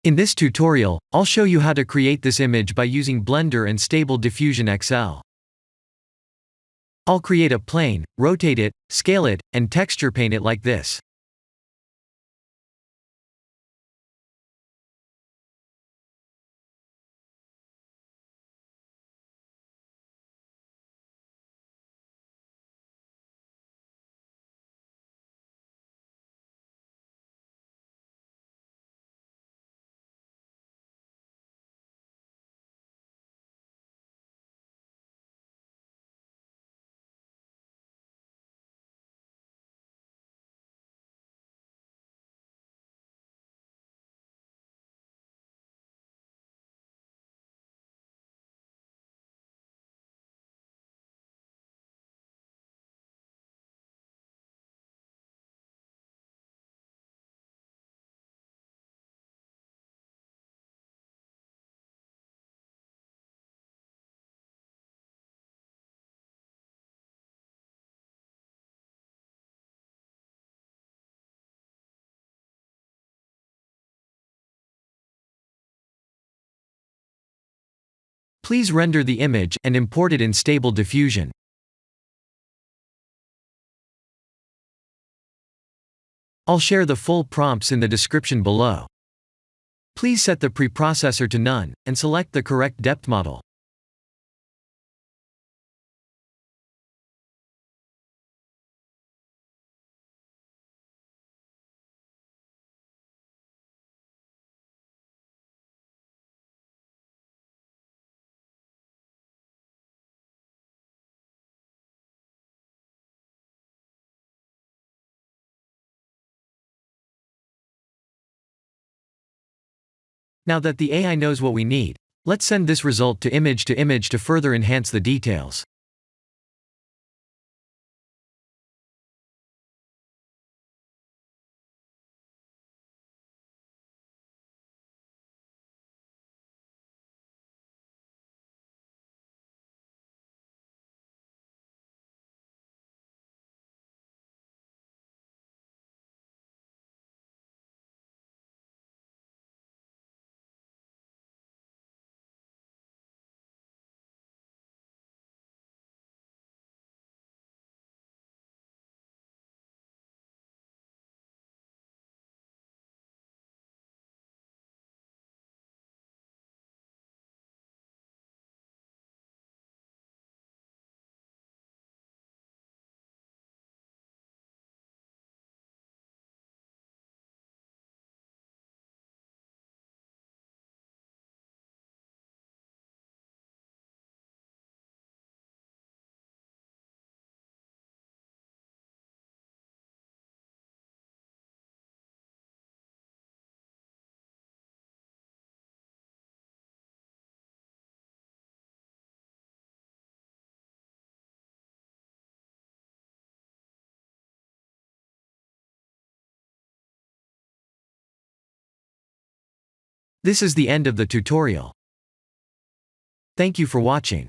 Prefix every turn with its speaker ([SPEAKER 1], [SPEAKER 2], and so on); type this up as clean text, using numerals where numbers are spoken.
[SPEAKER 1] In this tutorial, I'll show you how to create this image by using Blender and Stable Diffusion XL. I'll create a plane, rotate it, scale it, and texture paint it like this. Please render the image and import it in Stable Diffusion. I'll share the full prompts in the description below. Please set the preprocessor to none, and select the correct depth model. Now that the AI knows what we need, let's send this result to image to further enhance the details. This is the end of the tutorial. Thank you for watching.